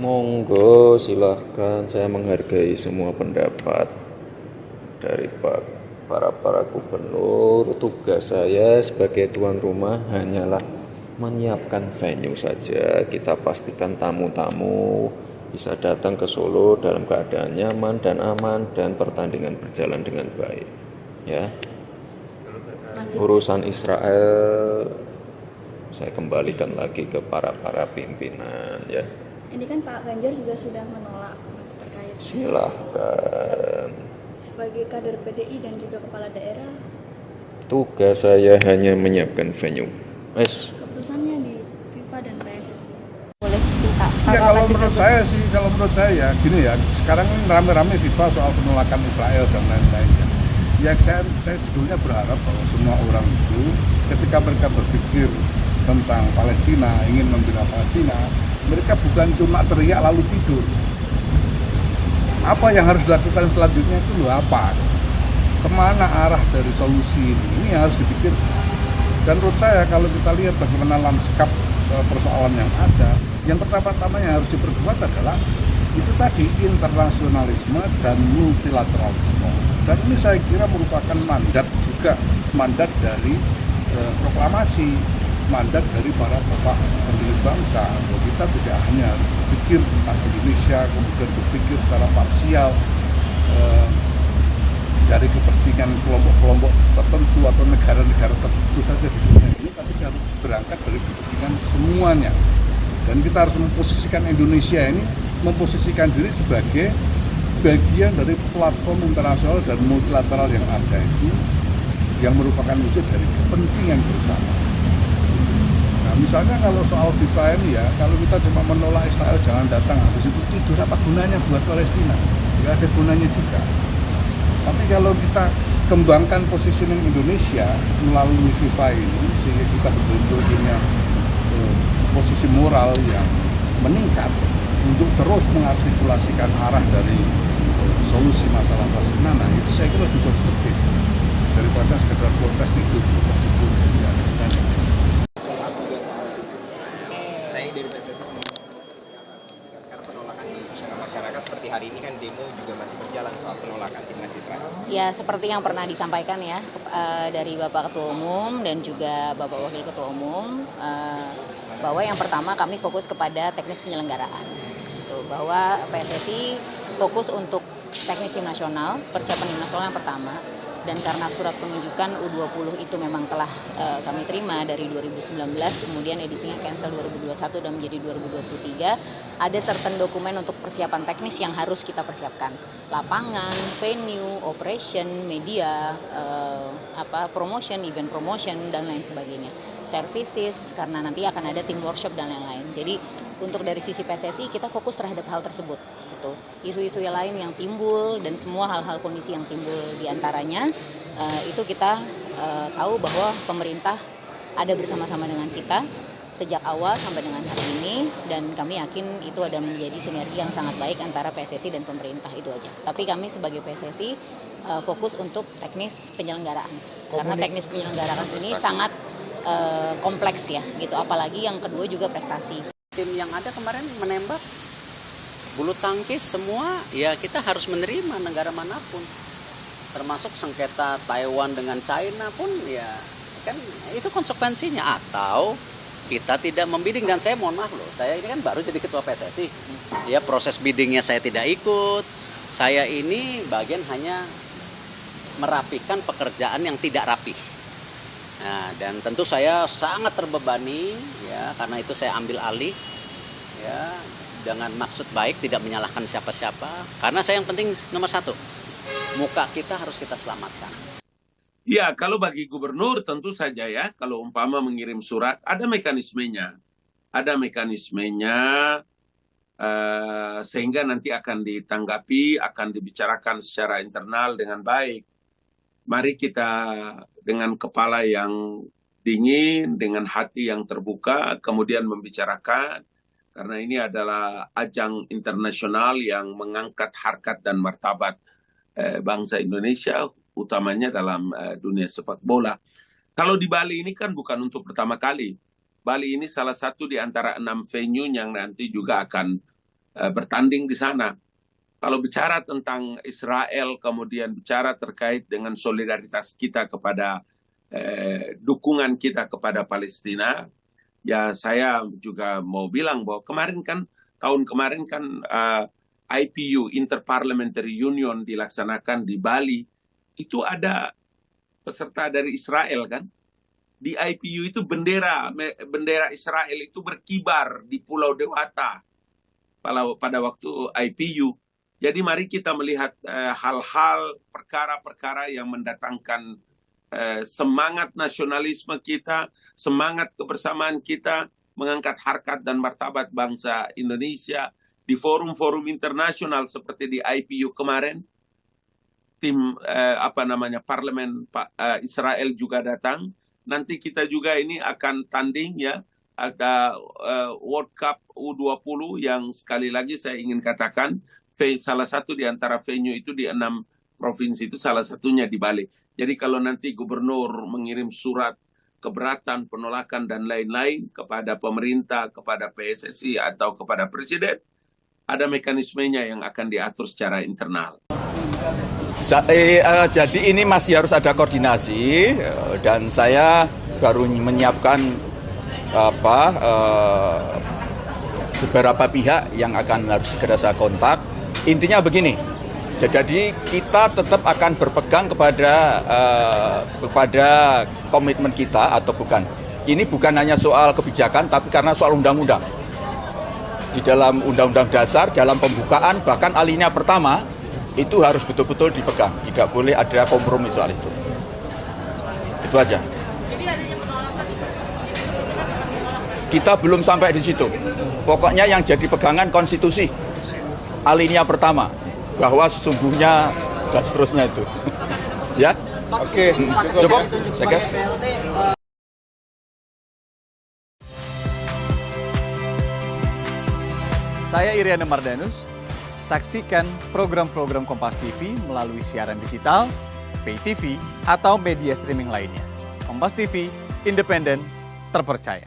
Monggo, silahkan. Saya menghargai semua pendapat dari para gubernur. Tugas saya sebagai tuan rumah hanyalah menyiapkan venue saja. Kita pastikan tamu-tamu bisa datang ke Solo dalam keadaan nyaman dan aman dan pertandingan berjalan dengan baik. Ya, urusan Israel saya kembalikan lagi ke para pimpinan ya. Ini kan Pak Ganjar juga sudah menolak terkait Silahkan. sebagai kader PDI dan juga kepala daerah. Tugas saya hanya menyiapkan venue. Keputusannya di FIFA dan PSSI. Boleh minta Ya kalau menurut saya ya gini ya, sekarang ini rame-rame FIFA soal penolakan Israel dan lain-lainnya. Ya saya sebetulnya berharap bahwa semua orang itu ketika mereka berpikir tentang Palestina, ingin membela Palestina, mereka bukan cuma teriak lalu tidur. Apa yang harus dilakukan selanjutnya itu loh apa? Kemana arah dari solusi ini? Ini yang harus dipikirkan. Dan menurut saya kalau kita lihat bagaimana lanskap persoalan yang ada, yang pertama-tama yang harus diperkuat adalah itu tadi internasionalisme dan multilateralisme. Dan ini saya kira merupakan mandat dari proklamasi, mandat dari para bapak pendiri bangsa. Bahwa kita tidak hanya harus berpikir tentang Indonesia, kemudian berpikir secara parsial dari kepentingan kelompok-kelompok tertentu atau negara-negara tertentu saja di dunia ini, tapi harus berangkat dari kepentingan semuanya. Dan kita harus memposisikan Indonesia ini, memposisikan diri sebagai bagian dari platform internasional dan multilateral yang ada itu, yang merupakan wujud dari kepentingan bersama. Nah misalnya kalau soal FIFA ini ya, kalau kita cuma menolak Israel jangan datang, habis itu tidur, apa gunanya buat Palestina? Tidak ada gunanya juga. Tapi kalau kita kembangkan positioning Indonesia melalui FIFA ini, sehingga kita betul-betul punya posisi moral yang meningkat untuk terus mengartikulasikan arah dari solusi masalah Palestina, nah itu saya kira lebih konstruktif daripada sekedar protes tidur. Karena penolakan di masyarakat seperti hari ini kan demo juga masih berjalan soal penolakan timnas Israel. Ya seperti yang pernah disampaikan ya dari Bapak Ketua Umum dan juga Bapak Wakil Ketua Umum, bahwa yang pertama kami fokus kepada teknis penyelenggaraan, bahwa PSSI fokus untuk teknis tim nasional, persiapan tim nasional yang pertama. Dan karena surat penunjukan U20 itu memang telah kami terima dari 2019, kemudian edisinya cancel 2021 dan menjadi 2023, ada certain dokumen untuk persiapan teknis yang harus kita persiapkan. Lapangan, venue, operation, media, promotion, event promotion, dan lain sebagainya. Services, karena nanti akan ada tim workshop dan lain-lain. Jadi untuk dari sisi PSSI kita fokus terhadap hal tersebut. Isu-isu yang lain yang timbul dan semua hal-hal kondisi yang timbul diantaranya itu kita tahu bahwa pemerintah ada bersama-sama dengan kita sejak awal sampai dengan hari ini, dan kami yakin itu ada menjadi sinergi yang sangat baik antara PSSI dan pemerintah, itu aja. Tapi kami sebagai PSSI fokus untuk teknis penyelenggaraan, karena teknis penyelenggaraan ini sangat kompleks ya, gitu. Apalagi yang kedua juga prestasi. Tim yang ada kemarin menembak bulu tangkis semua, ya kita harus menerima negara manapun, termasuk sengketa Taiwan dengan China pun ya kan itu konsekuensinya. Atau kita tidak membidding, dan saya mohon maaf loh, saya ini kan baru jadi ketua PSSI ya, proses biddingnya saya tidak ikut. Saya ini bagian hanya merapikan pekerjaan yang tidak rapih. Nah, dan tentu saya sangat terbebani ya, karena itu saya ambil alih ya, dengan maksud baik, tidak menyalahkan siapa-siapa. Karena saya yang penting nomor satu, muka kita harus kita selamatkan. Ya, kalau bagi gubernur tentu saja ya, kalau umpama mengirim surat, ada mekanismenya. Ada mekanismenya sehingga nanti akan ditanggapi, akan dibicarakan secara internal dengan baik. Mari kita dengan kepala yang dingin, dengan hati yang terbuka, kemudian membicarakan. Karena ini adalah ajang internasional yang mengangkat harkat dan martabat bangsa Indonesia, utamanya dalam dunia sepak bola. Kalau di Bali ini kan bukan untuk pertama kali. Bali ini salah satu di antara 6 venue yang nanti juga akan bertanding di sana. Kalau bicara tentang Israel, kemudian bicara terkait dengan solidaritas kita kepada dukungan kita kepada Palestina, ya saya juga mau bilang bahwa tahun kemarin kan IPU, Interparliamentary Union, dilaksanakan di Bali. Itu ada peserta dari Israel kan. Di IPU itu bendera Israel itu berkibar di Pulau Dewata pada waktu IPU. Jadi mari kita melihat hal-hal, perkara-perkara yang mendatangkan semangat nasionalisme kita, semangat kebersamaan kita, mengangkat harkat dan martabat bangsa Indonesia di forum-forum internasional seperti di IPU kemarin. Tim parlemen Israel juga datang. Nanti kita juga ini akan tanding ya, ada World Cup U20 yang sekali lagi saya ingin katakan salah satu di antara venue itu di 6 provinsi itu salah satunya di Bali. Jadi kalau nanti gubernur mengirim surat keberatan, penolakan dan lain-lain kepada pemerintah, kepada PSSI atau kepada presiden, ada mekanismenya yang akan diatur secara internal. Jadi ini masih harus ada koordinasi dan saya baru menyiapkan beberapa pihak yang akan harus segera saya kontak. Intinya begini, jadi kita tetap akan berpegang kepada komitmen kita atau bukan. Ini bukan hanya soal kebijakan, tapi karena soal undang-undang. Di dalam undang-undang dasar, dalam pembukaan, bahkan alinea pertama, itu harus betul-betul dipegang. Tidak boleh ada kompromi soal itu. Itu aja. Jadi adanya penolakan, kita belum sampai di situ. Pokoknya yang jadi pegangan konstitusi. Alinea pertama. Bahwa sesungguhnya dan seterusnya itu. Ya? Oke, cukup. Saya Iriana Mardanus. Saksikan program-program Kompas TV melalui siaran digital, pay TV, atau media streaming lainnya. Kompas TV, independen, terpercaya.